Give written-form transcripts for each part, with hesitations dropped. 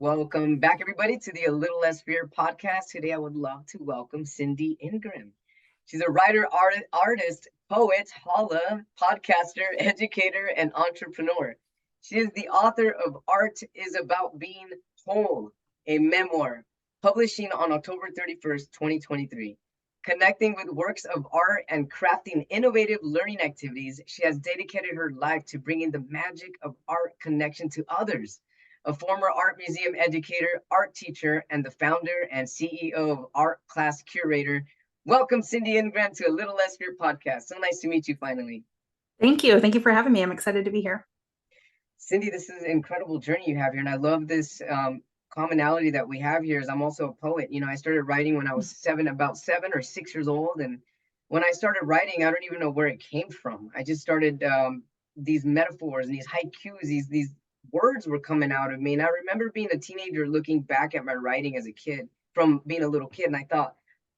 Welcome back, everybody, to the A Little Less Fear podcast. Today, I would love to welcome Cindy Ingram. She's a writer, artist, poet, holla, podcaster, educator, and entrepreneur. She is the author of Art is About Being Whole, a memoir, publishing on October 31st, 2023. Connecting with works of art and crafting innovative learning activities, she has dedicated her life to bringing the magic of art connection to others. A former art museum educator, art teacher, and the founder and CEO of Art Class Curator. Welcome, Cindy Ingram, to A Little Less Fear podcast. So nice to meet you finally. Thank you. Thank you for having me. I'm excited to be here. Cindy, this is an incredible journey you have here. And I love this commonality that we have here is I'm also a poet. You know, I started writing when I was about 7 or 6 years old. And when I started writing, I don't even know where it came from. I just started these metaphors and these haikus, these words were coming out of me. And I remember being a teenager looking back at my writing as a kid from being a little kid. And I thought,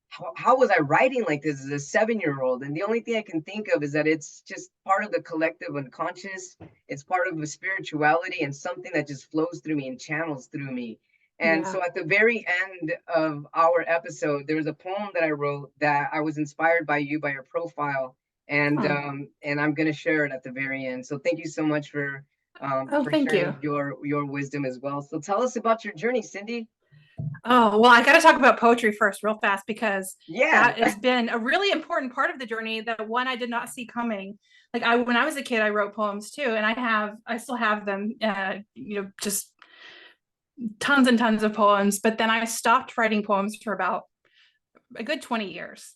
how was I writing like this as a 7-year-old? And the only thing I can think of is that it's just part of the collective unconscious. It's part of the spirituality and something that just flows through me and channels through me. And so at the very end of our episode, there was a poem that I wrote that I was inspired by you, by your profile. And I'm going to share it at the very end. So thank you so much for sharing your wisdom as well. So tell us about your journey, Cindy. Oh, well, I got to talk about poetry first real fast, because that has been a really important part of the journey, that one I did not see coming. Like when I was a kid, I wrote poems too. And I still have them, just tons and tons of poems. But then I stopped writing poems for about a good 20 years.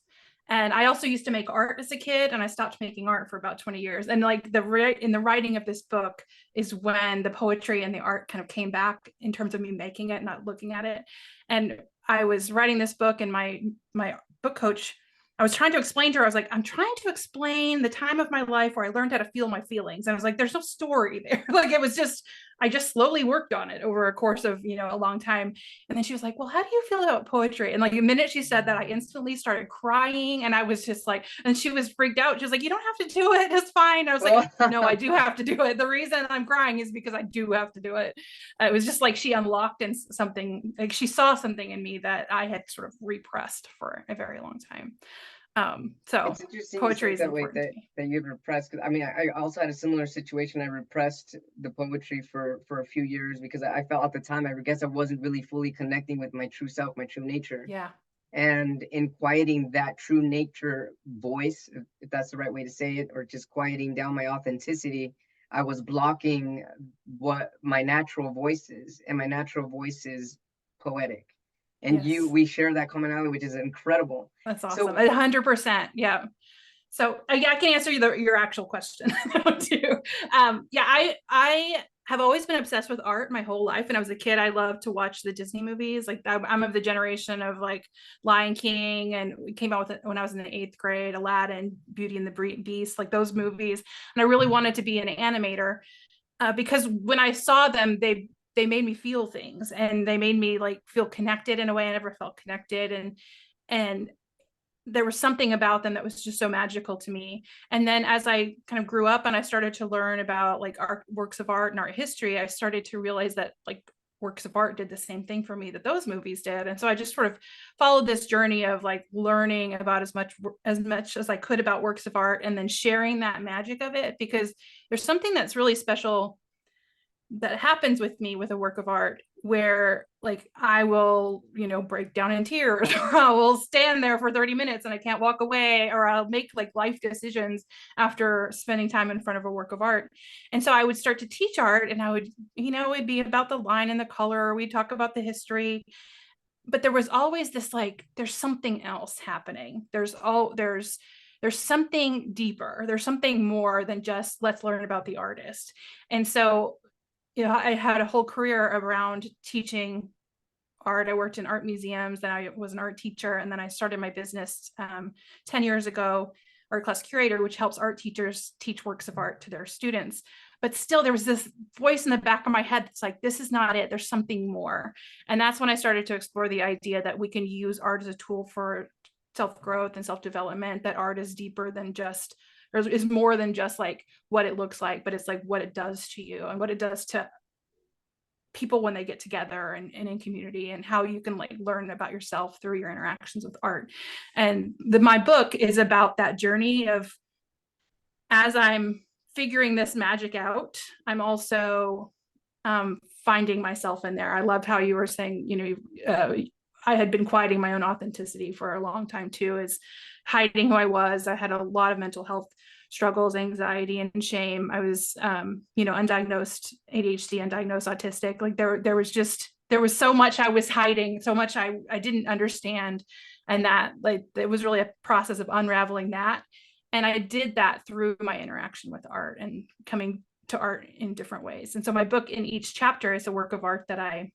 And I also used to make art as a kid, and I stopped making art for about 20 years. And like in the writing of this book is when the poetry and the art kind of came back in terms of me making it, not looking at it. And I was writing this book, and my book coach, I was trying to explain to her, I was like, I'm trying to explain the time of my life where I learned how to feel my feelings. And I was like, there's no story there. Like it was just, I just slowly worked on it over a course of, a long time. And then she was like, well, how do you feel about poetry? And like the minute she said that, I instantly started crying. And I was just like, and she was freaked out. She was like, you don't have to do it. It's fine. I was like, no, I do have to do it. The reason I'm crying is because I do have to do it. It was just like she unlocked in something, like she saw something in me that I had sort of repressed for a very long time. So it's interesting poetry is that way that you'd repressed. I mean, I also had a similar situation. I repressed the poetry for a few years because I felt at the time, I guess I wasn't really fully connecting with my true self, my true nature. Yeah. And in quieting that true nature voice, if that's the right way to say it, or just quieting down my authenticity, I was blocking what my natural voice is, and my natural voice is poetic. And we share that commonality, which is incredible. That's awesome. 100%. Yeah. So I can answer your actual question too. I have always been obsessed with art my whole life. And I was a kid, I loved to watch the Disney movies. Like I'm of the generation of like Lion King, and we came out with it when I was in the 8th grade, Aladdin, Beauty and the Beast, like those movies. And I really wanted to be an animator because when I saw them, they made me feel things, and they made me like feel connected in a way I never felt connected. And there was something about them that was just so magical to me. And then as I kind of grew up and I started to learn about like art, works of art and art history, I started to realize that like works of art did the same thing for me that those movies did. And so I just sort of followed this journey of like learning about as much as I could about works of art, and then sharing that magic of it, because there's something that's really special that happens with me with a work of art, where like I will, break down in tears, or I will stand there for 30 minutes and I can't walk away, or I'll make like life decisions after spending time in front of a work of art. And so I would start to teach art, and I would, it'd be about the line and the color. We'd talk about the history, but there was always this, like, there's something else happening. There's something deeper. There's something more than just let's learn about the artist. And so I had a whole career around teaching art. I worked in art museums, then I was an art teacher, and then I started my business 10 years ago, Art Class Curator, which helps art teachers teach works of art to their students. But still, there was this voice in the back of my head that's like, this is not it. There's something more. And that's when I started to explore the idea that we can use art as a tool for self-growth and self-development, that art is deeper than just, or is more than just like what it looks like, but it's like what it does to you and what it does to people when they get together and in community, and how you can like learn about yourself through your interactions with art. And my book is about that journey of, as I'm figuring this magic out, I'm also finding myself in there. I loved how you were saying, I had been quieting my own authenticity for a long time too, is hiding who I was. I had a lot of mental health struggles, anxiety, and shame. I was, undiagnosed ADHD, undiagnosed autistic. Like there was so much I was hiding, so much I didn't understand. And that, like, it was really a process of unraveling that. And I did that through my interaction with art and coming to art in different ways. And so my book, in each chapter, is a work of art that I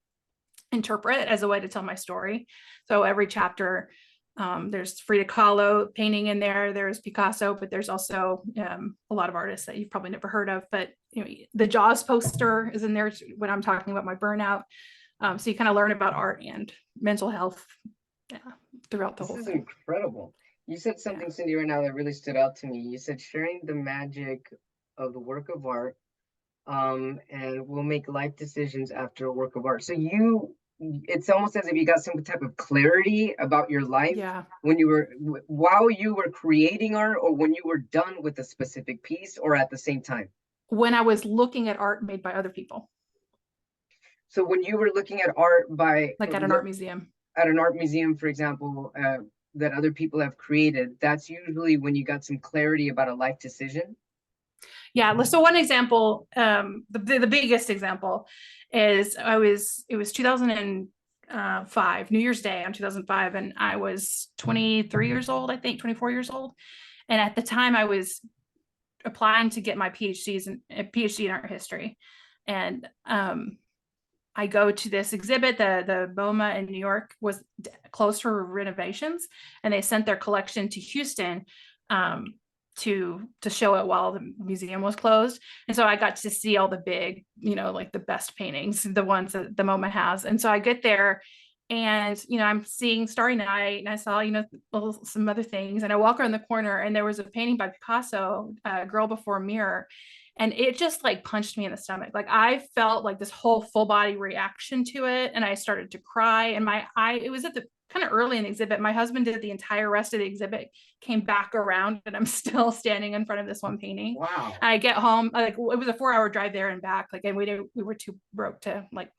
interpret as a way to tell my story. So every chapter, there's Frida Kahlo painting in there, there's Picasso, but there's also a lot of artists that you've probably never heard of. But the Jaws poster is in there when I'm talking about my burnout. So you kind of learn about art and mental health throughout the whole thing. This is incredible. You said something, Cindy, right now that really stood out to me. You said sharing the magic of the work of art, and we'll make life decisions after a work of art. So it's almost as if you got some type of clarity about your life when you were, while you were creating art, or when you were done with a specific piece, or at the same time? When I was looking at art made by other people. So when you were looking at art like at an art museum, for example, that other people have created, that's usually when you got some clarity about a life decision. Yeah. So one example, the biggest example is it was 2005, New Year's Day on 2005. And I was 23 years old, I think 24 years old. And at the time I was applying to get my PhD in art history. And I go to this exhibit. The MoMA in New York was closed for renovations, and they sent their collection to Houston to show it while the museum was closed. And so I got to see all the big, like the best paintings, the ones that the MoMA has. And so I get there, and I'm seeing Starry Night, and I saw some other things, and I walk around the corner, and there was a painting by Picasso, Girl Before a Mirror. And it just like punched me in the stomach. Like I felt like this whole full body reaction to it. And I started to cry, and it was at the kind of early in the exhibit. My husband did the entire rest of the exhibit, came back around, and I'm still standing in front of this one painting. Wow. And I get home, like it was a 4-hour drive there and back. Like, and we were too broke to like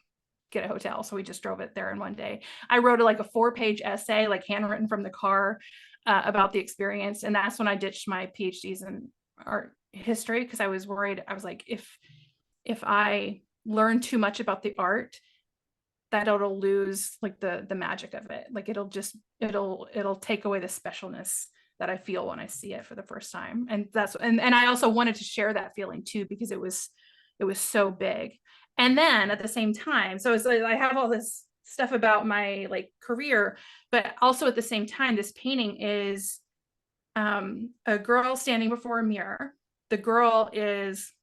get a hotel. So we just drove it there in one day. I wrote like a 4-page essay, like handwritten from the car, about the experience. And that's when I ditched my PhDs in art history, because I was worried. I was like, if I learn too much about the art, that it'll lose like the magic of it. Like it'll take away the specialness that I feel when I see it for the first time. And and I also wanted to share that feeling too, because it was so big. And then at the same time, so it's like I have all this stuff about my like career, but also at the same time, this painting is a girl standing before a mirror. The girl is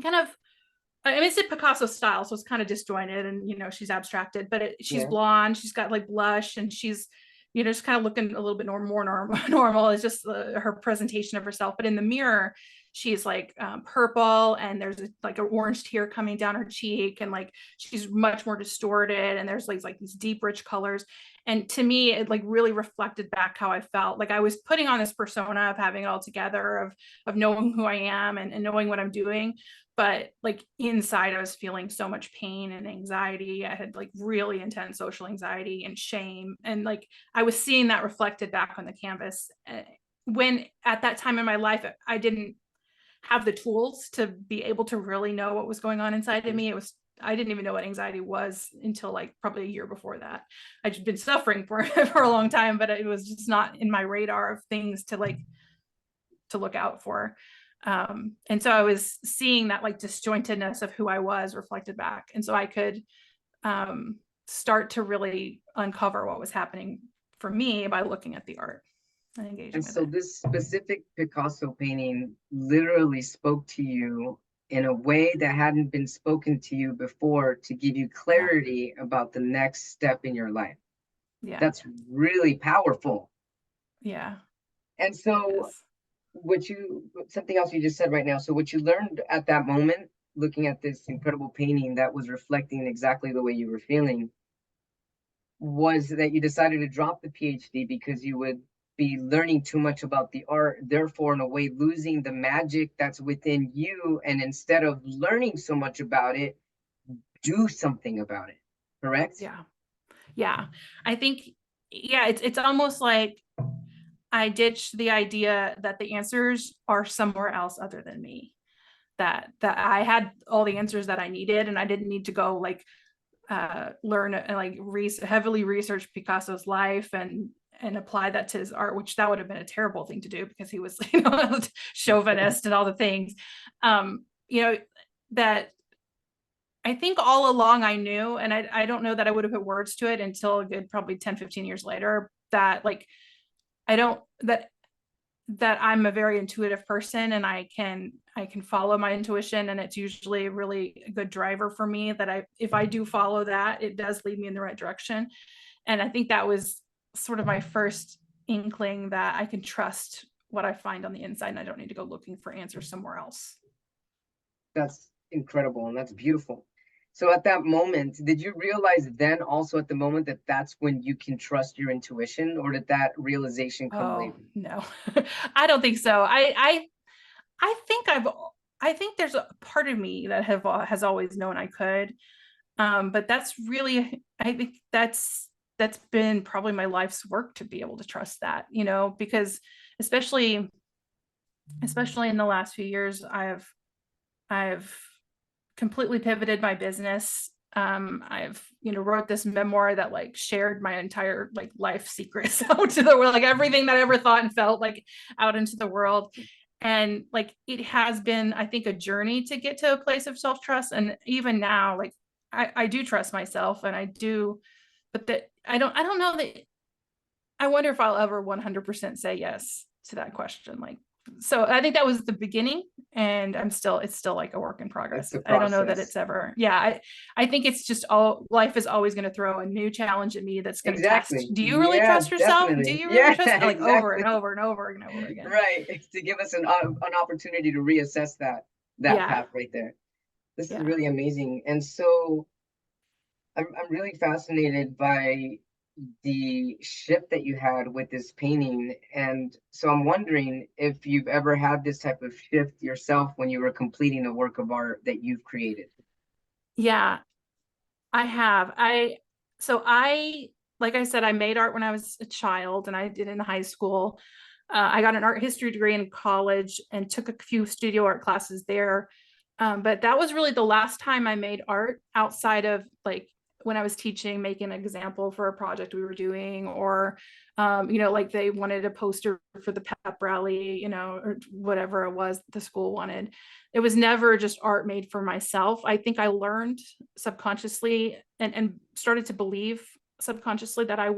kind of, I mean, it's in Picasso style, so it's kind of disjointed, and she's abstracted, but she's blonde, she's got like blush, and she's just kind of looking a little bit more normal. It's just her presentation of herself. But in the mirror, she's like purple, and there's like an orange tear coming down her cheek, and like she's much more distorted, and there's like these deep rich colors. And to me, it like really reflected back how I felt. Like I was putting on this persona of having it all together, of knowing who I am and knowing what I'm doing. But like inside, I was feeling so much pain and anxiety. I had like really intense social anxiety and shame. And like I was seeing that reflected back on the canvas. When at that time in my life, I didn't have the tools to be able to really know what was going on inside of me. I didn't even know what anxiety was until like probably a year before that. I'd been suffering for a long time, but it was just not in my radar of things to look out for. And so I was seeing that like disjointedness of who I was reflected back. And so I could start to really uncover what was happening for me by looking at the art and engaging with it. So this specific Picasso painting literally spoke to you in a way that hadn't been spoken to you before, to give you clarity about the next step in your life. Yeah. That's really powerful. Yeah. And so something else you just said right now. So what you learned at that moment looking at this incredible painting that was reflecting exactly the way you were feeling, was that you decided to drop the PhD because you would be learning too much about the art, therefore, in a way, losing the magic that's within you. And instead of learning so much about it, do something about it. Correct? Yeah. Yeah. I think, yeah, it's almost like I ditched the idea that the answers are somewhere else other than me. That I had all the answers that I needed, and I didn't need to go like learn and like heavily research Picasso's life and apply that to his art, which that would have been a terrible thing to do because he was, you know, chauvinist and all the things. You know, that I think all along I knew, and I don't know that I would have put words to it until a good probably 10, 15 years later, that like I don't that I'm a very intuitive person, and I can follow my intuition, and it's usually a really good driver for me, that if I do follow that, it does lead me in the right direction. And I think that was sort of my first inkling that I can trust what I find on the inside, and I don't need to go looking for answers somewhere else. That's incredible and that's beautiful. So at that moment, did you realize then also at the moment that that's when you can trust your intuition, or did that realization come Oh later? no, I don't think so. I think I think there's a part of me that has always known I could. But that's really, I think that's been probably my life's work to be able to trust that, you know, because especially in the last few years, I've completely pivoted my business. I've, you know, wrote this memoir that like shared my entire like life secrets out to the world, like everything that I ever thought and felt, like out into the world. And like it has been, I think, a journey to get to a place of self-trust. And even now, like I do trust myself, and I do, but that I don't know that, I wonder if I'll ever 100% say yes to that question. Like, so I think that was the beginning, and it's still like a work in It's progress. a I don't know that process. it's ever, yeah. I think it's just all, life is always going to throw a new challenge at me that's going to test, Exactly. do you really Yeah, trust yourself? Do definitely. you really Yeah, trust, like over and exactly. over and over and over again? Right. It's to give us an opportunity to reassess that Yeah. path right there. This is Yeah. really amazing. And so I'm really fascinated by the shift that you had with this painting. And so I'm wondering if you've ever had this type of shift yourself when you were completing a work of art that you've created. Yeah. I have. So I, like I said, I made art when I was a child, and I did in high school. I got an art history degree in college and took a few studio art classes there. But that was really the last time I made art outside of like when I was teaching, making an example for a project we were doing, or, you know, like they wanted a poster for the pep rally, you know, or whatever it was the school wanted. It was never just art made for myself. I think I learned subconsciously and started to believe subconsciously that I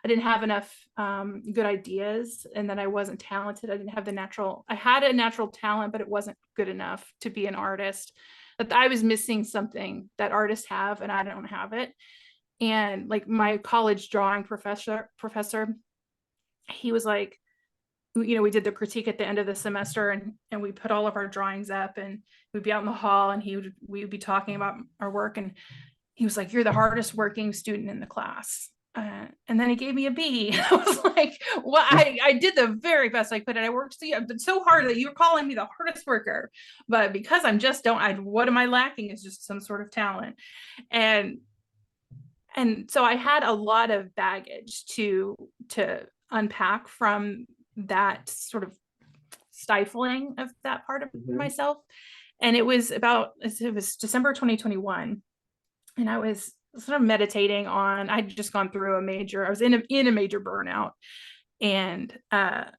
didn't have enough good ideas, and that I wasn't talented. I didn't have I had a natural talent, but it wasn't good enough to be an artist. That I was missing something that artists have, and I don't have it. And like my college drawing professor, he was like, you know, we did the critique at the end of the semester, and we put all of our drawings up, and we'd be out in the hall, and we would be talking about our work, and he was like, "You're the hardest working student in the class." And then he gave me a B. I was like, well, I did the very best I could. And I worked so hard that you're calling me the hardest worker. But because I'm just what am I lacking is just some sort of talent. And so I had a lot of baggage to unpack from that sort of stifling of that part of Mhm. myself. And it was December 2021, and I was sort of meditating on, I'd just gone through I was in a major burnout. And I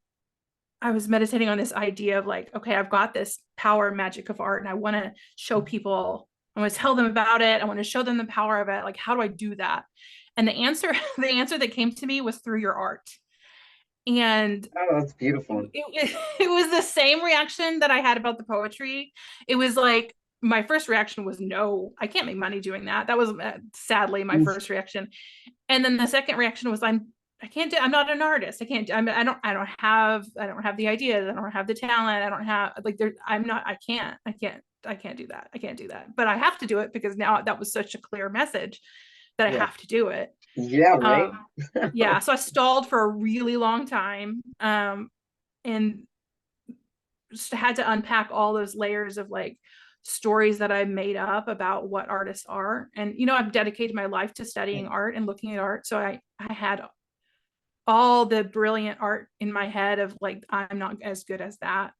was meditating on this idea of like, okay, I've got this power and magic of art, and I want to show people, I want to tell them about it. I want to show them the power of it. Like, how do I do that? And the answer, the answer that came to me was through your art. And Oh, that's beautiful. it was the same reaction that I had about the poetry. It was like, my first reaction was, no, I can't make money doing that. That was sadly my Mm. first reaction. And then the second reaction was, I can't do, I'm not an artist. I can't, I don't have the ideas. I don't have the talent. I don't have like, there, I'm not, I can't I can't do that. I can't do that. But I have to do it because now that was such a clear message that I Yeah. have to do it. Yeah, right. Yeah. So I stalled for a really long time. And just had to unpack all those layers of like stories that I made up about what artists are. And, you know, I've dedicated my life to studying art and looking at art. So I had all the brilliant art in my head of like, I'm not as good as that.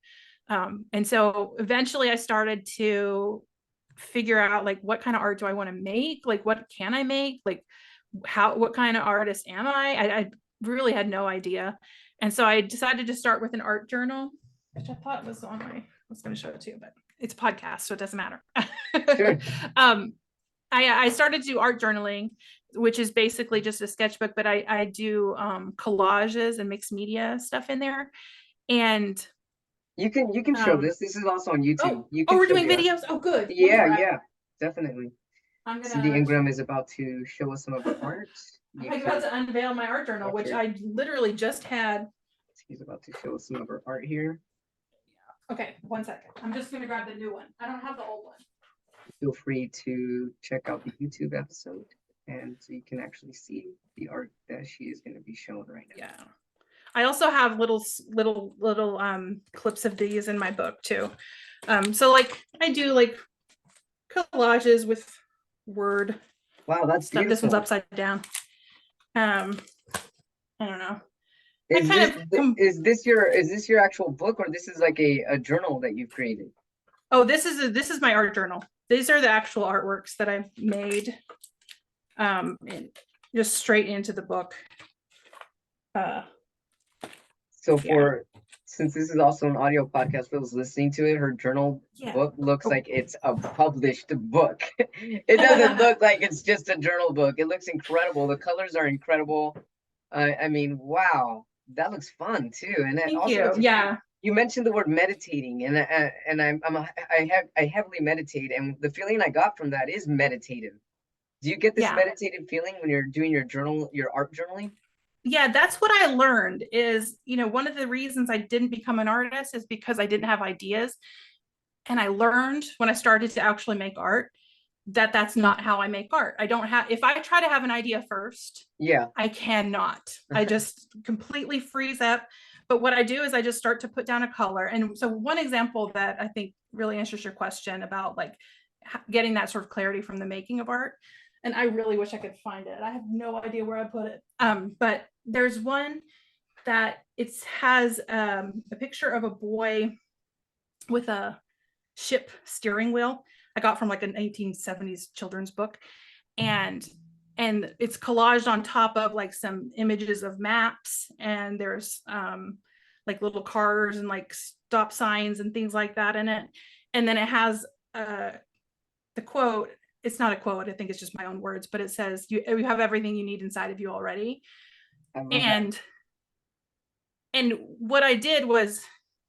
And so eventually I started to figure out like, what kind of art do I want to make? Like, what can I make? Like, what kind of artist am I really had no idea. And so I decided to start with an art journal, which I thought was on I was going to show it to you, but it's a podcast, so it doesn't matter. Sure. I started to do art journaling, which is basically just a sketchbook, but I do collages and mixed media stuff in there. And You can show this. This is also on YouTube. You oh, can we're show doing the art. videos. Oh, good. Yeah, yeah, definitely. I'm Cindy gonna Ingram is about to show us some of her art. I'm about to unveil my art journal, which I literally just had. She's about to show us some of her art here. Okay, 1 second. I'm just gonna grab the new one. I don't have the old one. Feel free to check out the YouTube episode, and so you can actually see the art that she is going to be showing right now. Yeah. I also have little clips of these in my book too. So like I do like collages with word. Wow, that's stuff. beautiful. This one's upside down. I don't know. Is this your actual book, or this is like a journal that you've created? Oh, this is my art journal. These are the actual artworks that I've made. Just straight into the book. Since this is also an audio podcast, for those listening to it, her journal book looks like it's a published book. It doesn't look like it's just a journal book. It looks incredible. The colors are incredible. I mean, wow, that looks fun too. And then also, you mentioned the word meditating, and I heavily meditate, and the feeling I got from that is meditative. Do you get this meditative feeling when you're doing your art journaling? Yeah, that's what I learned is, you know, one of the reasons I didn't become an artist is because I didn't have ideas. And I learned when I started to actually make art that that's not how I make art. I don't have, if I try to have an idea first, I cannot. I just completely freeze up. But what I do is I just start to put down a color. And so one example that I think really answers your question about like getting that sort of clarity from the making of art, and I really wish I could find it. I have no idea where I put it. But there's one that it has a picture of a boy with a ship steering wheel. I got from like an 1870s children's book. And it's collaged on top of like some images of maps. And there's like little cars and like stop signs and things like that in it. And then it has the quote. It's not a quote, I think it's just my own words, but it says you have everything you need inside of you already. And what I did was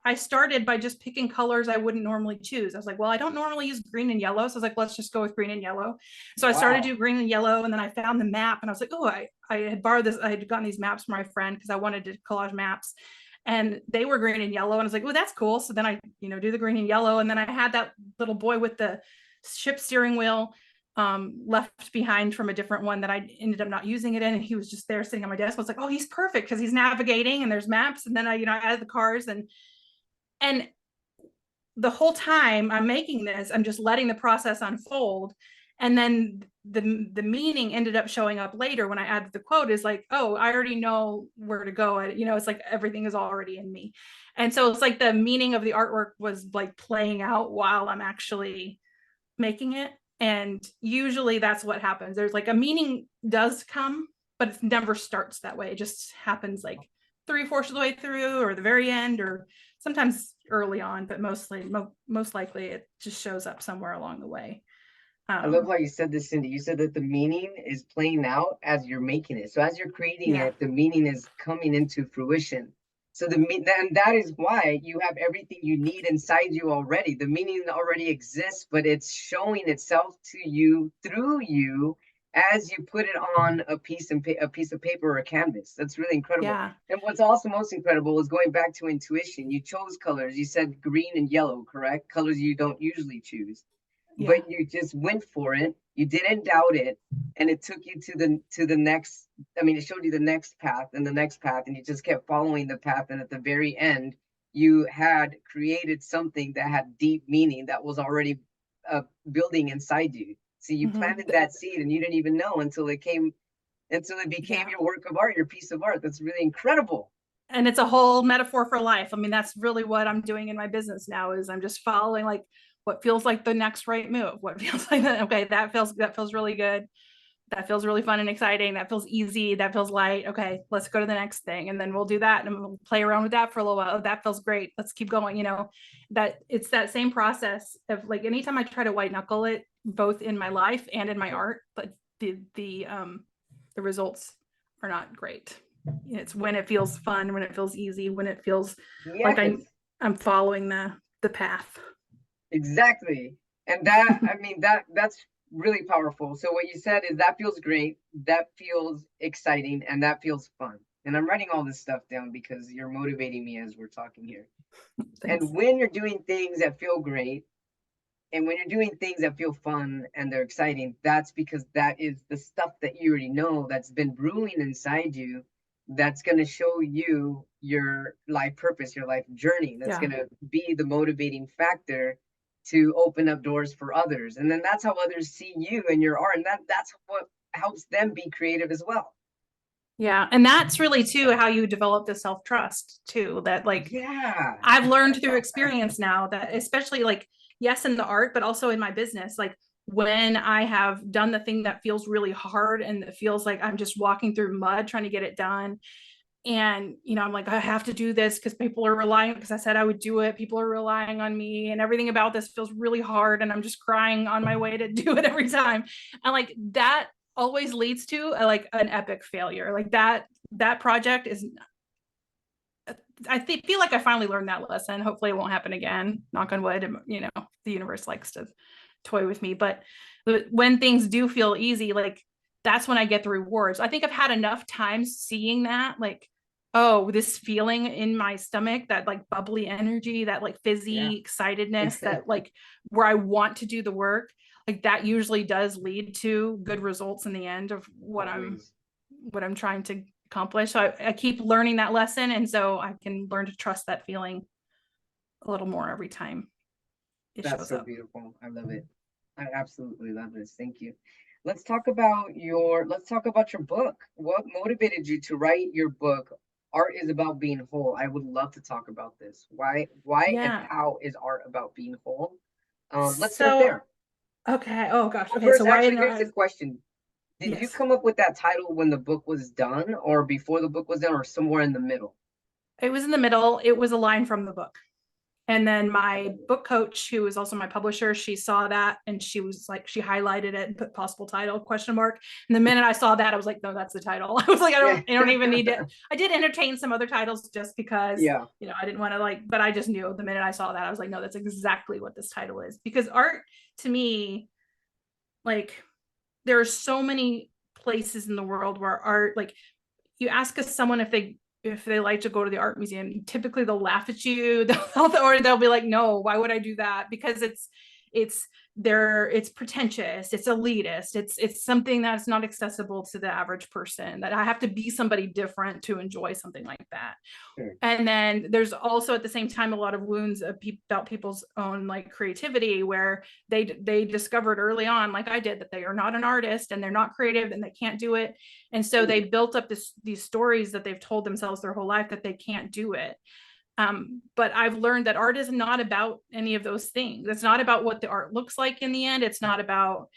I started by just picking colors I wouldn't normally choose. I was like, well, I don't normally use green and yellow. So I was like, let's just go with green and yellow. So I started to do green and yellow, and then I found the map and I was like, oh, I had borrowed this. I had gotten these maps from my friend because I wanted to collage maps, and they were green and yellow. And I was like, oh, that's cool. So then I, do the green and yellow. And then I had that little boy with the ship steering wheel left behind from a different one that I ended up not using it in. And he was just there sitting on my desk. I was like, oh, he's perfect because he's navigating and there's maps. And then I added the cars and the whole time I'm making this, I'm just letting the process unfold. And then the meaning ended up showing up later when I added the quote is like, oh, I already know where to go. It's like everything is already in me. And so it's like the meaning of the artwork was like playing out while I'm actually making it. And usually that's what happens. There's like a meaning does come, but it never starts that way. It just happens like 3/4 of the way through or the very end, or sometimes early on, but most likely it just shows up somewhere along the way. I love how you said this, Cindy. You said that the meaning is playing out as you're making it. So as you're creating it, the meaning is coming into fruition. So and that is why you have everything you need inside you already. The meaning already exists, but it's showing itself to you through you as you put it on a piece of paper or a canvas. That's really incredible. Yeah. And what's also most incredible is going back to intuition. You chose colors. You said green and yellow, correct? Colors you don't usually choose, Yeah. but you just went for it. You didn't doubt it, and it took you to the next. I mean, it showed you the next path and the next path, and you just kept following the path. And at the very end, you had created something that had deep meaning that was already building inside you. So you Mm-hmm. planted that seed, and you didn't even know until it became Yeah. your work of art, your piece of art. That's really incredible. And it's a whole metaphor for life. I mean, that's really what I'm doing in my business now is I'm just following like what feels like the next right move. What feels like that, okay, that feels really good. That feels really fun and exciting. That feels easy. That feels light. Okay, let's go to the next thing. And then we'll do that and we'll play around with that for a little while. Oh, that feels great. Let's keep going. That it's that same process of like anytime I try to white knuckle it, both in my life and in my art, but the results are not great. It's when it feels fun, when it feels easy, when it feels like Yes, I'm following the path. exactly. And that, I mean, that's really powerful. So what you said is that feels great, that feels exciting, and that feels fun. And I'm writing all this stuff down because you're motivating me as we're talking here. Thanks. And when you're doing things that feel great, and when you're doing things that feel fun and they're exciting, that's because that is the stuff that you already know that's been brewing inside you, that's going to show you your life purpose, your life journey. That's Yeah. going to be the motivating factor to open up doors for others. And then that's how others see you and your art. And that's what helps them be creative as well. Yeah. And that's really too how you develop the self-trust too. That like Yeah. I've learned through experience now that especially like, yes, in the art, but also in my business, like when I have done the thing that feels really hard and it feels like I'm just walking through mud trying to get it done. And, I'm like, I have to do this because people are relying, because I said I would do it. People are relying on me and everything about this feels really hard. And I'm just crying on my way to do it every time. And like that always leads to like an epic failure. Like that project is feel like I finally learned that lesson. Hopefully it won't happen again. Knock on wood. The universe likes to toy with me. But when things do feel easy, like that's when I get the rewards. I think I've had enough times seeing that, like, oh, this feeling in my stomach, that like bubbly energy, that like Yeah. fizzy excitedness, that like where I want to do the work, like that usually does lead to good results in the end of Always. what I'm trying to accomplish. So I keep learning that lesson. And so I can learn to trust that feeling a little more every time it That's shows so up. beautiful. I love it. I absolutely love this. Thank you. Let's talk about your book. What motivated you to write your book? Art is about being whole. I would love to talk about this. Why and Yeah. how is art about being whole? Let's start So, there. okay. Oh gosh. Well, Okay. So first, why actually, didn't here's the I? question. Did you Yes. come up with that title when the book was done, or before the book was done, or somewhere in the middle? It was in the middle. It was a line from the book. And then I my love it. book coach, who is also my publisher, she saw that and she was like, she highlighted it and put possible title question mark. And the minute I saw that, I was like, no, that's the title. I was like, Yeah. I don't even need it. I did entertain some other titles just because, Yeah. I didn't want to like, but I just knew the minute I saw that, I was like, no, that's exactly what this title is. Because art to me, like there are so many places in the world where art, like you ask someone if they like to go to the art museum, typically they'll laugh at you, or they'll be like, no, why would I do that? Because it's it's pretentious, it's elitist, it's something that's not accessible to the average person, that I have to be somebody different to enjoy something like that. Sure. And then there's also at the same time a lot of wounds about people's own like creativity, where they discovered early on, like I did, that they are not an artist and they're not creative and they can't do it. And so they built up these stories that they've told themselves their whole life that they can't do it. But I've learned that art is not about any of those things. It's not about what the art looks like in the end. It's not about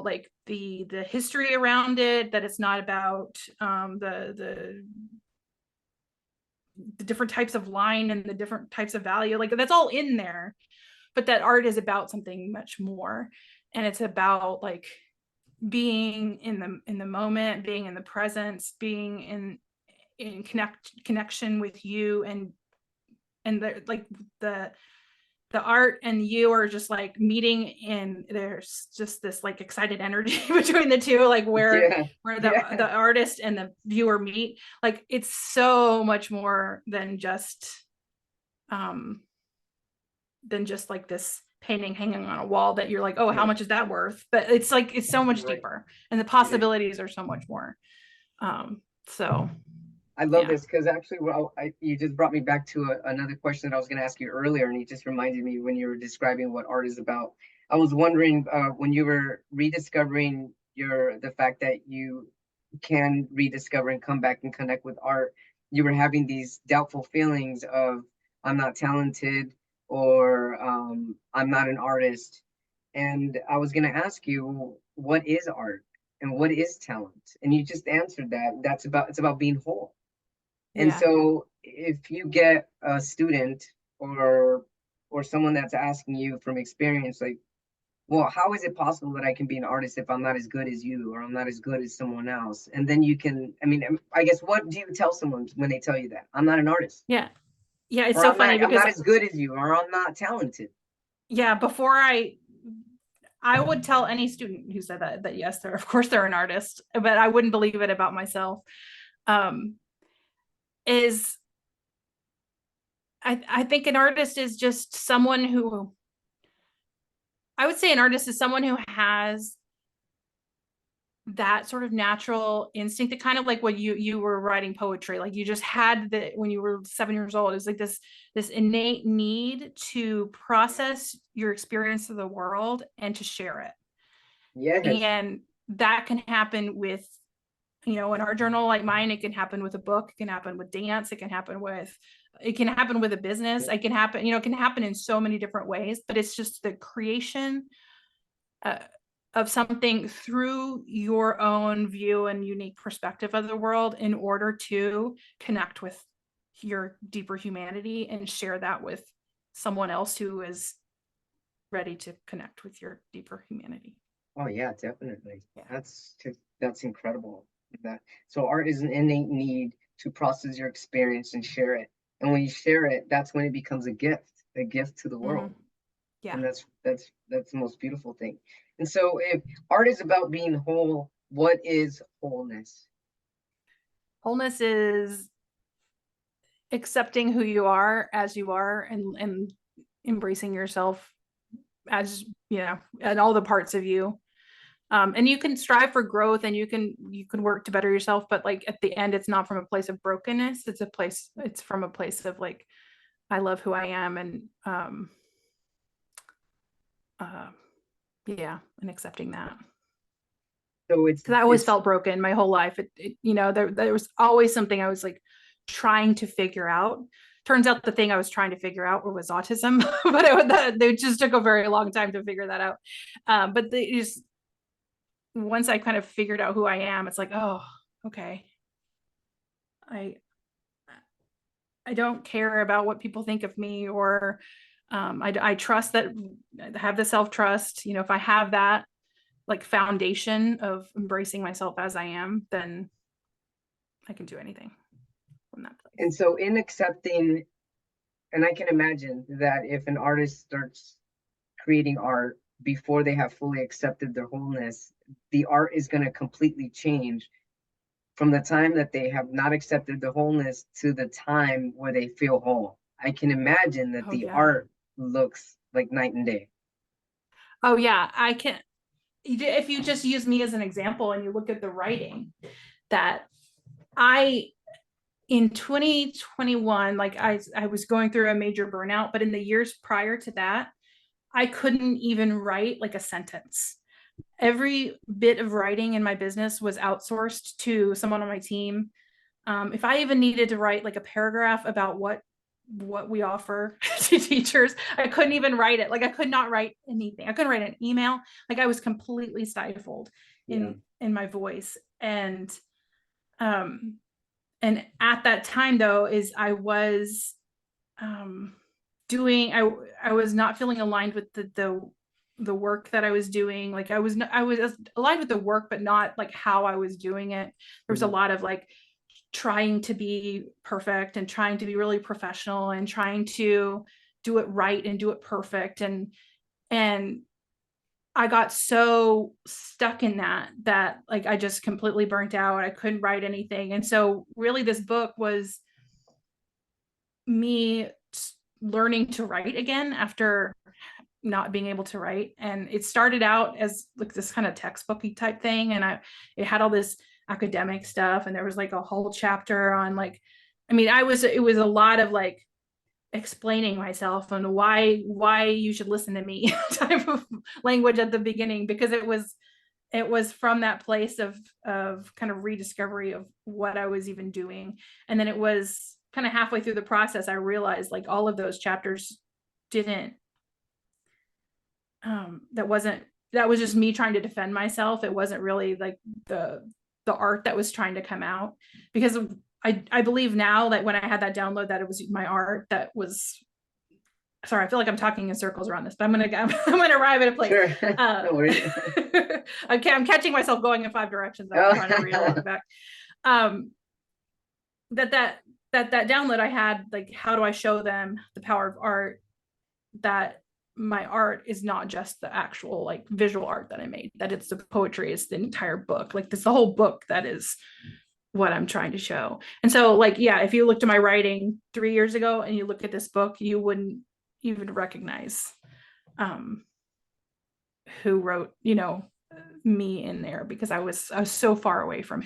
like the history around it. That it's not about the different types of line and the different types of value. Like that's all in there, but that art is about something much more. And it's about like being in the moment, being in the presence, being in connection with you, and the the art and you are just like meeting, and there's just this like excited energy between the two, like Yeah. where Yeah. the artist and the viewer meet. Like it's so much more um than just like this painting hanging on a wall that you're like, oh, how Yeah. much is that worth? But it's like it's so much You're right. deeper, and the It is. possibilities are so much more. So I love yeah. this because actually, well, you just brought me back to another question that I was going to ask you earlier, and you just reminded me when you were describing what art is about. I was wondering when you were rediscovering the fact that you can rediscover and come back and connect with art, you were having these doubtful feelings of I'm not talented or I'm not an artist. And I was going to ask you, what is art and what is talent? And you just answered that. It's about being whole. And Yeah. so if you get a student or someone that's asking you from experience, like, well, how is it possible that I can be an artist if I'm not as good as you or I'm not as good as someone else? And then you can, I mean, I guess what do you tell someone when they tell you that? I'm not an artist, Yeah. Yeah, it's or so funny I'm because not as good as you, or I'm not talented. yeah, before I would tell any student who said that yes, they're of course they're an artist, but I wouldn't believe it about myself. Um, is I think an artist is just someone who, I would say an artist is someone who has that sort of natural instinct, that kind of like when you were writing poetry, like you just had that when you were 7 years old. It's like this innate need to process your experience of the world and to share it. Yes. And that can happen with, you know, in our journal like mine, it can happen with a book, it can happen with dance, it can happen with a business, it can happen, you know, it can happen in so many different ways. But it's just the creation uh, of something through your own view and unique perspective of the world in order to connect with your deeper humanity and share that with someone else who is ready to connect with your deeper humanity. Oh yeah, definitely. Yeah. That's incredible. That so art is an innate need to process your experience and share it. And when you share it, that's when it becomes a gift to the Mm-hmm. world. Yeah. And that's the most beautiful thing. And so if art is about being whole, what is wholeness? Wholeness is accepting who you are as you are, and embracing yourself as, you know, and all the parts of you. And you can strive for growth, and you can work to better yourself, but like at the end, it's not from a place of brokenness. It's from a place of like, I love who I am, and uh yeah, and accepting that. So Because I always it's felt broken my whole life. You know, there was always something I was like trying to figure out. Turns out the thing I was trying to figure out was autism, but it just took a very long time to figure that out. But just once I kind of figured out who I am, it's like, oh, okay, I I don't care about what people think of me, or I trust that, I have the self trust. You know, if I have that like foundation of embracing myself as I am, then I can do anything from that place. and so in accepting, and I can imagine that if an artist starts creating art before they have fully accepted their wholeness, the art is going to completely change from the time that they have not accepted the wholeness to the time where they feel whole. I can imagine that Oh the yeah. art looks like night and day. Oh yeah. I can. If you just use me as an example and you look at the writing that I in 2021, like I was going through a major burnout, but in the years prior to that, I couldn't even write like a sentence. Every bit of writing in my business was outsourced to someone on my team. If I even needed to write like a paragraph about what we offer to teachers, I couldn't even write it. Like I could not write anything. I couldn't write an email. Like I was completely stifled Yeah. in my voice. Um and at that time though, is I was um doing I was not feeling aligned with the work that I was doing. Like I was aligned with the work, but not like how I was doing it. There was a Mhm. lot of like trying to be perfect and trying to be really professional and trying to do it right and do it perfect. And I got so stuck in that like I just completely burnt out. I couldn't write anything. And so really this book was me learning to write again after not being able to write. And it started out as like this kind of textbooky type thing. And it had all this academic stuff. And there was like a whole chapter on like, I mean, it was a lot of like explaining myself and why you should listen to me type of language at the beginning, because it was from that place of kind of rediscovery of what I was even doing. And then it was kind of halfway through the process I realized like all of those chapters didn't that was just me trying to defend myself. It wasn't really like the art that was trying to come out, because I believe now that when I had that download that it was my art that was, sorry, I feel like I'm talking in circles around this, but I'm gonna arrive at a place. Sure. No worries. Okay, I'm catching myself going in 5 directions. I'm trying to reel it back. That download I had, like, how do I show them the power of art? That my art is not just the actual like visual art that I made, that it's the poetry, it's the entire book. Like this the whole book that is what I'm trying to show. And so like, yeah, if you looked at my writing 3 years ago and you look at this book, you wouldn't even recognize who wrote, me in there, because I was so far away from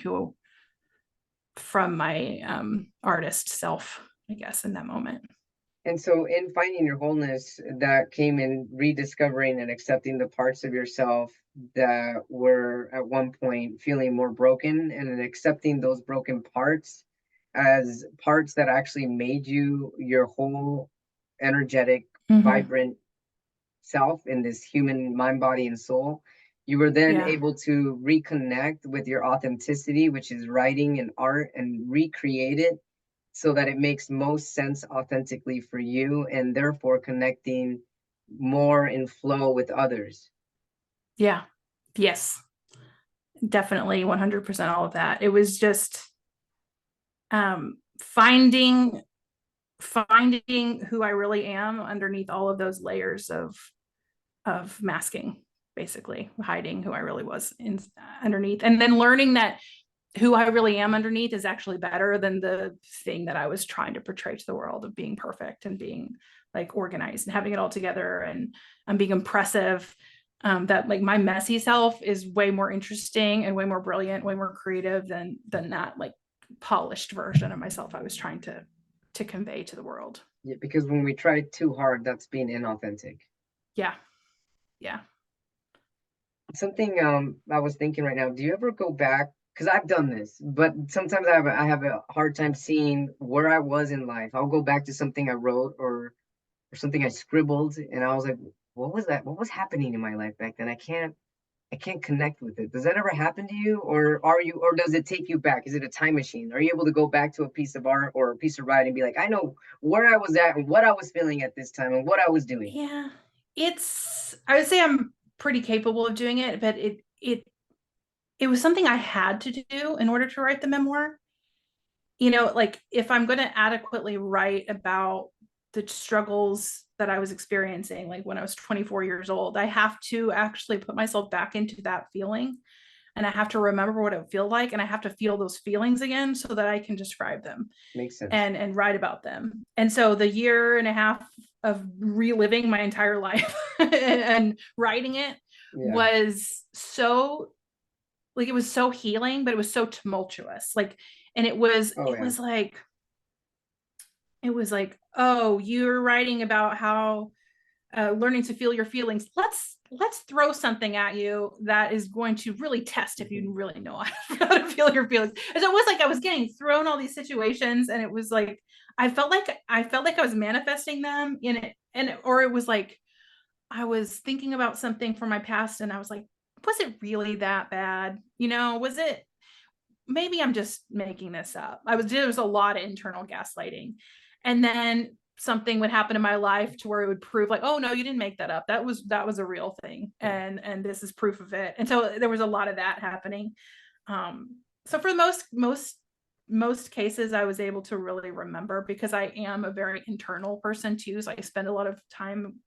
my artist self, I guess, in that moment. And so, in finding your wholeness, that came in rediscovering and accepting the parts of yourself that were at one point feeling more broken, and then accepting those broken parts as parts that actually made you your whole, energetic, vibrant self in this human mind, body, and soul. You were then Yeah. able to reconnect with your authenticity, which is writing and art, and recreate it so that it makes most sense authentically for you, and therefore connecting more in flow with others. Yeah. Yes. Definitely 100% all of that. It was just finding who I really am underneath all of those layers of masking, basically hiding who I really was underneath, and then learning that who I really am underneath is actually better than the thing that I was trying to portray to the world of being perfect and being like organized and having it all together and being impressive. That like my messy self is way more interesting and way more brilliant, way more creative than that like polished version of myself I was trying to convey to the world. Yeah, because when we try too hard, that's being inauthentic. Yeah. Yeah. Something I was thinking right now, do you ever go back? Because I've done this, but sometimes I have a hard time seeing where I was in life. I'll go back to something I wrote or something I scribbled, and I was like, what was that? What was happening in my life back then? I can't connect with it. Does that ever happen to you, or does it take you back? Is it a time machine? Are you able to go back to a piece of art or a piece of writing and be like, I know where I was at and what I was feeling at this time and what I was doing? Yeah. I would say I'm pretty capable of doing it, but it was something I had to do in order to write the memoir. Like if I'm going to adequately write about the struggles that I was experiencing, like when I was 24 years old, I have to actually put myself back into that feeling, and I have to remember what it would feel like, and I have to feel those feelings again so that I can describe them Makes sense. and write about them. And so the year and a half of reliving my entire life and writing it Yeah. was so like, it was so healing, but it was so tumultuous. Like, and Oh it yeah. was like, oh, you're writing about how learning to feel your feelings. Let's throw something at you that is going to really test if you really know how to feel your feelings. And so it was like I was getting thrown all these situations, and it was like I felt like I was manifesting them in it, or it was like I was thinking about something from my past, and I was like, was it really that bad? Was it? Maybe I'm just making this up. There was a lot of internal gaslighting, and then something would happen in my life to where it would prove like, oh no, you didn't make that up. That was a real thing, and this is proof of it. And so there was a lot of that happening. So for the most most cases I was able to really remember, because I am a very internal person too. So I spend a lot of time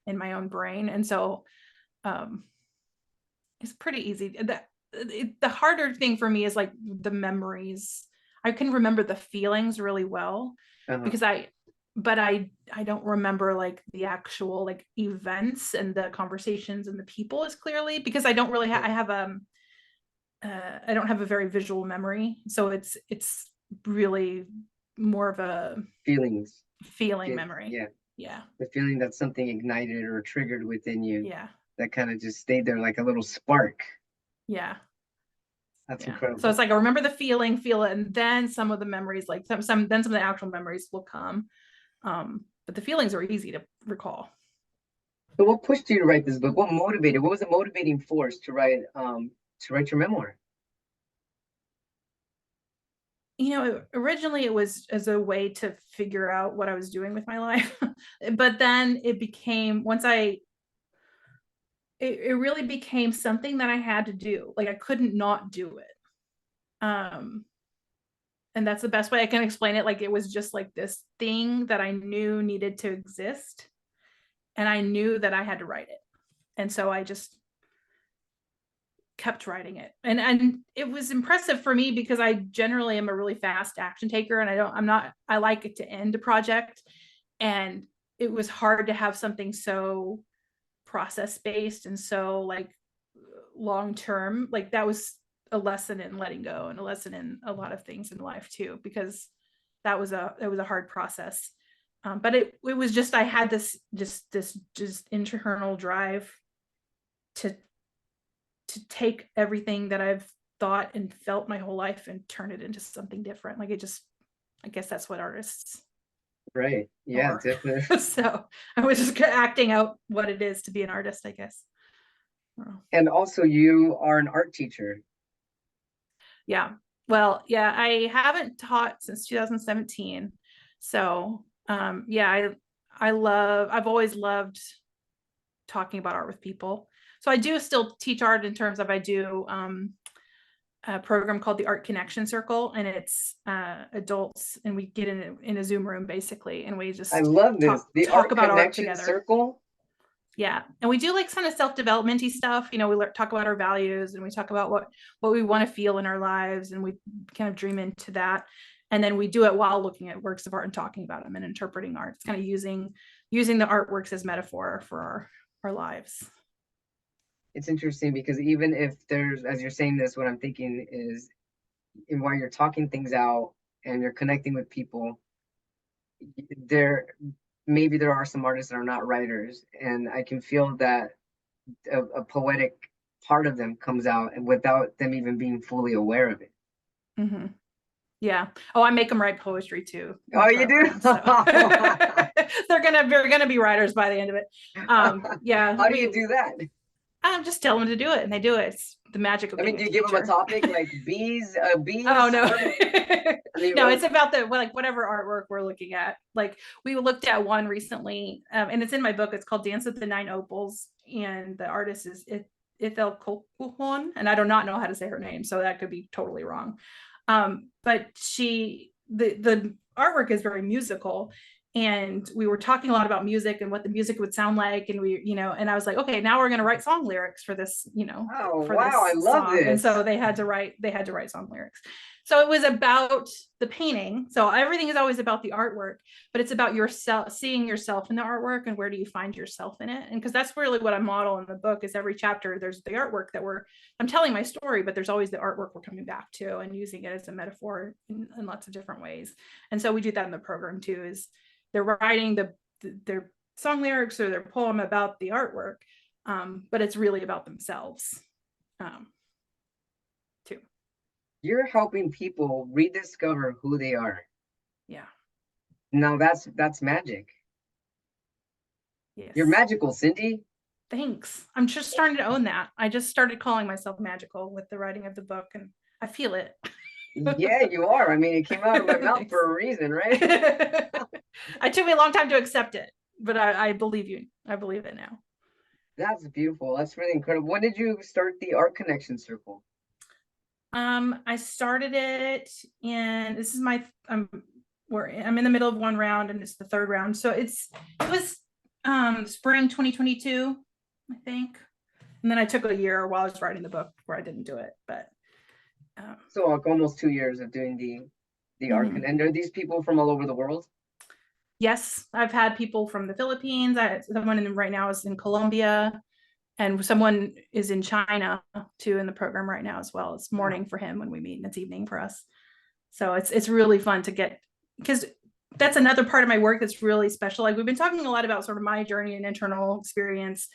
in my own brain. And so um, it's pretty easy. The harder thing for me is like the memories. I can remember the feelings really well, Uh-huh. because I don't remember like the actual like events and the conversations and the people as clearly, because I don't really Yeah. I don't have a very visual memory. So it's really more of a Feelings. feeling memory. Yeah. Yeah. The feeling that something ignited or triggered within you Yeah. that kind of just stayed there like a little spark. Yeah. That's Yeah. So incredible. it's like I remember the feeling, feel it, and then some of the memories, like some of the actual memories will come. But the feelings are easy to recall. So what pushed you to write this book? What motivated? What was the motivating force to write your memoir? Originally it was as a way to figure out what I was doing with my life. But then it became, it really became something that I had to do. Like I couldn't not do it. And that's the best way I can explain it. Like it was just like this thing that I knew needed to exist, and I knew that I had to write it. And so I just kept writing it. And it was impressive for me, because I generally am a really fast action taker, and I like it to end a project. And it was hard to have something so process based and so like long term. Like that was a lesson in letting go, and a lesson in a lot of things in life too, because it was a hard process. But it was just, I had this internal drive to take everything that I've thought and felt my whole life and turn it into something different. Like I guess that's what artists Right. Yeah, are. definitely. So I was just acting out what it is to be an artist, I guess. And also you are an art teacher. Yeah. Well, yeah, I haven't taught since 2017. So yeah, I've always loved talking about art with people. So I do still teach art, in terms of I do a program called the Art Connection Circle, and it's adults, and we get in a Zoom room basically, and we I just love this. The talk Art about art Connection together. Circle. Yeah, and we do like kind of self-developmenty stuff. We talk about our values, and we talk about what we want to feel in our lives, and we kind of dream into that. And then we do it while looking at works of art and talking about them and interpreting art. It's kind of using the artworks as metaphor for our lives. It's interesting because even if there's, as you're saying this, what I'm thinking is, and while you're talking things out and you're connecting with people, there maybe there are some artists that are not writers, and I can feel that a poetic part of them comes out and without them even being fully aware of it. Mm-hmm. Yeah. Oh, I make them write poetry too in the Oh, you do? program. So they're gonna be writers by the end of it. Yeah, How do you do that? I just tell them to do it, and they do it. It's the magic of I mean, being do a you give them a teacher. topic like bees? Oh Bees? no. I mean, No, it's about the like whatever artwork we're looking at. Like we looked at one recently, and it's in my book. It's called Dance with the Nine Opals, and the artist is Ithel Colquhoun, and I do not know how to say her name, so that could be totally wrong. But the artwork is very musical, and we were talking a lot about music and what the music would sound like, and and I was like, okay, now we're going to write song lyrics for this, oh for wow, I this love song. And so this. they had to write song lyrics. So it was about the painting. So everything is always about the artwork, but it's about yourself, seeing yourself in the artwork, and where do you find yourself in it. And because that's really what I model in the book, is every chapter there's the artwork that I'm telling my story, but there's always the artwork we're coming back to and using it as a metaphor in lots of different ways. And so we do that in the program too, is they're writing their song lyrics or their poem about the artwork, but it's really about themselves too. You're helping people rediscover who they are. Yeah. Now that's magic. You're Yes. magical, Cindy. Thanks. I'm just starting to own that. I just started calling myself magical with the writing of the book, and I feel it. Yeah, you are. I mean, it came out of my mouth Thanks. for a reason, right? It took me a long time to accept it, but I believe you. I believe it now. That's beautiful. That's really incredible. When did you start the Art Connection Circle? I started it in, this is my, I'm in the middle of one round and it's the third round. So it was spring 2022, I think. And then I took a year while I was writing the book where I didn't do it, but So like almost 2 years of doing the art. mhm. And are these people from all over the world? Yes, I've had people from the Philippines. Someone right now is in Colombia, and someone is in China too in the program right now as well. It's morning for him when we meet, and it's evening for us. So it's really fun to get, because that's another part of my work that's really special. Like we've been talking a lot about sort of my journey and internal experience,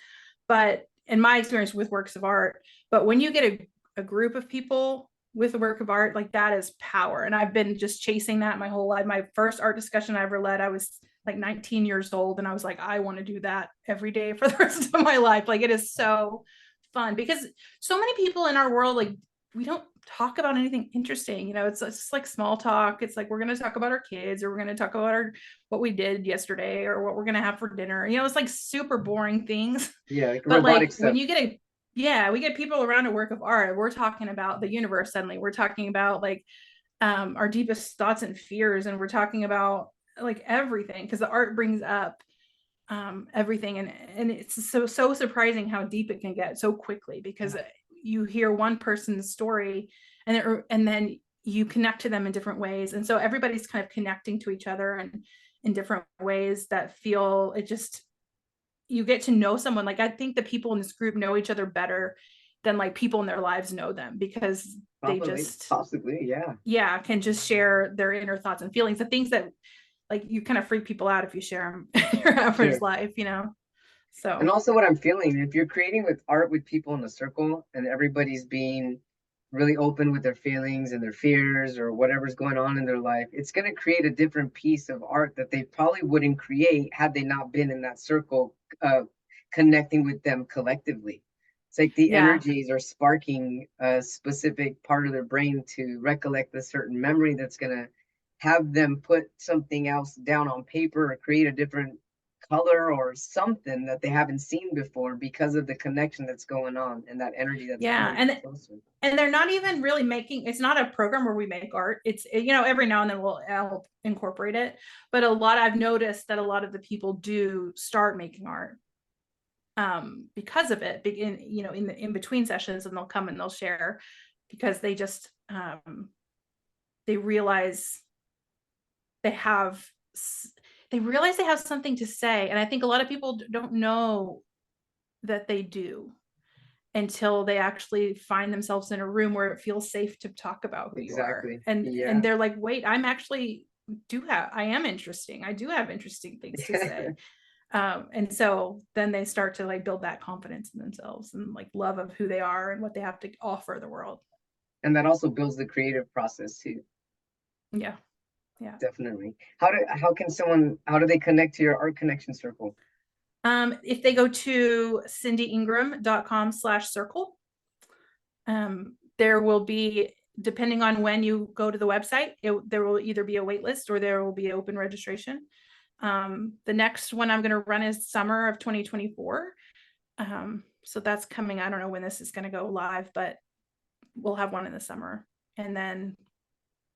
but in my experience with works of art, but when you get a group of people with a work of art, like that is power. And I've been just chasing that my whole life. My first art discussion I ever led, I was like 19 years old, and I was like, I want to do that every day for the rest of my life. Like it is so fun, because so many people in our world, like we don't talk about anything interesting. It's just like small talk. It's like we're going to talk about our kids, or we're going to talk about what we did yesterday, or what we're going to have for dinner. It's like super boring things. Yeah, like But robotic like when stuff. you get we get people around a work of art, we're talking about the universe. Suddenly we're talking about like our deepest thoughts and fears, and we're talking about like everything, because the art brings up everything, and it's so surprising how deep it can get so quickly, because you hear one person's story, and then you connect to them in different ways, and so everybody's kind of connecting to each other and in different ways that feel, it just, you get to know someone. Like I think the people in this group know each other better than like people in their lives know them, because they Probably, just, possibly, yeah. yeah, can just share their inner thoughts and feelings, the things that like you kind of freak people out if you share them in your average Sure. life. And So also what I'm feeling, if you're creating with art with people in a circle and everybody's being really open with their feelings and their fears or whatever's going on in their life, it's going to create a different piece of art that they probably wouldn't create had they not been in that circle, connecting with them collectively. It's like the yeah, energies are sparking a specific part of their brain to recollect a certain memory that's going to have them put something else down on paper or create a different color or something that they haven't seen before because of the connection that's going on and that energy that's yeah, bringing them and closer. they're not even really making, it's not a program where we make art. It's, every now and then I'll incorporate it, but I've noticed that a lot of the people do start making art because of it, in between sessions, and they'll come and they'll share, because they realize they have they realize they have something to say. And I think a lot of people don't know that they do until they actually find themselves in a room where it feels safe to talk about who you are, Exactly. and Yeah. they're like, wait, I am interesting, I do have interesting things to say. And so then they start to like build that confidence in themselves and like love of who they are and what they have to offer the world. And that also builds the creative process too. Yeah, yeah. Definitely. How do they connect to your art connection circle? If they go to cindyingram.com/circle, there will be, depending on when you go to the website, there will either be a wait list or there will be open registration. The next one I'm going to run is summer of 2024. So that's coming. I don't know when this is going to go live, but we'll have one in the summer. And then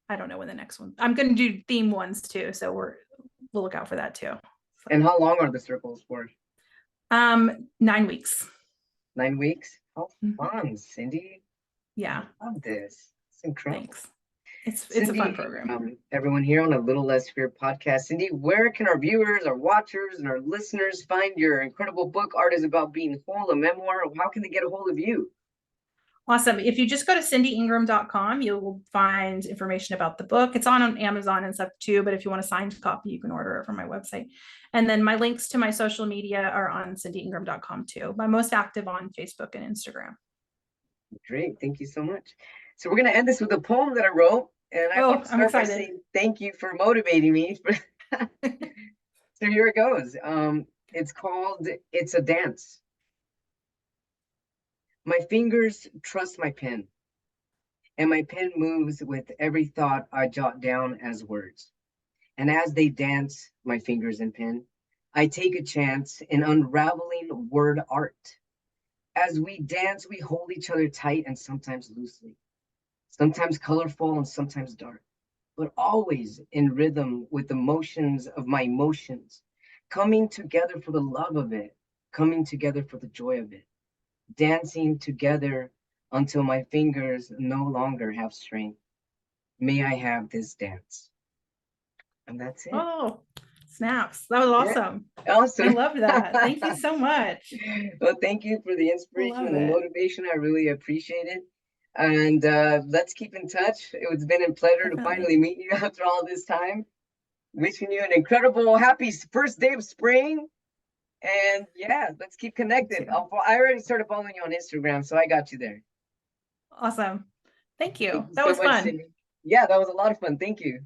I don't know when the next one. I'm going to do theme ones too, so we'll look out for that too. And how long are the circles for? 9 weeks. 9 weeks? How Mhm. fun, Cindy. Yeah. I love this. It's incredible. Thanks. It's a fun Cindy, program. everyone here on a Little Less Fear podcast. Cindy, where can our viewers, our watchers, and our listeners find your incredible book, Art is About Being Whole, a memoir? How can they get a hold of you? Awesome. If you just go to cindyingram.com, you'll find information about the book. It's on Amazon and stuff too, but if you want a signed copy, you can order it from my website. And then my links to my social media are on cindyingram.com too. I'm most active on Facebook and Instagram. Great. Thank you so much. So we're going to end this with a poem that I wrote. And I want Oh, to I'm start by excited. saying thank you for motivating me. So here it goes. It's called It's a Dance. My fingers trust my pen, and my pen moves with every thought I jot down as words. And as they dance, my fingers and pen, I take a chance in unraveling word art. As we dance, we hold each other tight and sometimes loosely. sometimes colorful and sometimes dark, but always in rhythm with the motions of my emotions, coming together for the love of it, coming together for the joy of it, dancing together until my fingers no longer have strength. May I have this dance. And that's it. Oh, snaps. That was Yeah, awesome. I awesome. love that. Thank you so much. Well, thank you for the inspiration Love and the it. motivation. I really appreciate it. And let's keep in touch. It's been a pleasure to Definitely. finally meet you after all this time. Wishing you an incredible, happy first day of spring. And yeah, let's keep You connected. too. I already started following you on Instagram, so I got you there. Awesome. Thank Thank you. you That so was much, fun. Cindy. Yeah, that was a lot of fun. Thank you.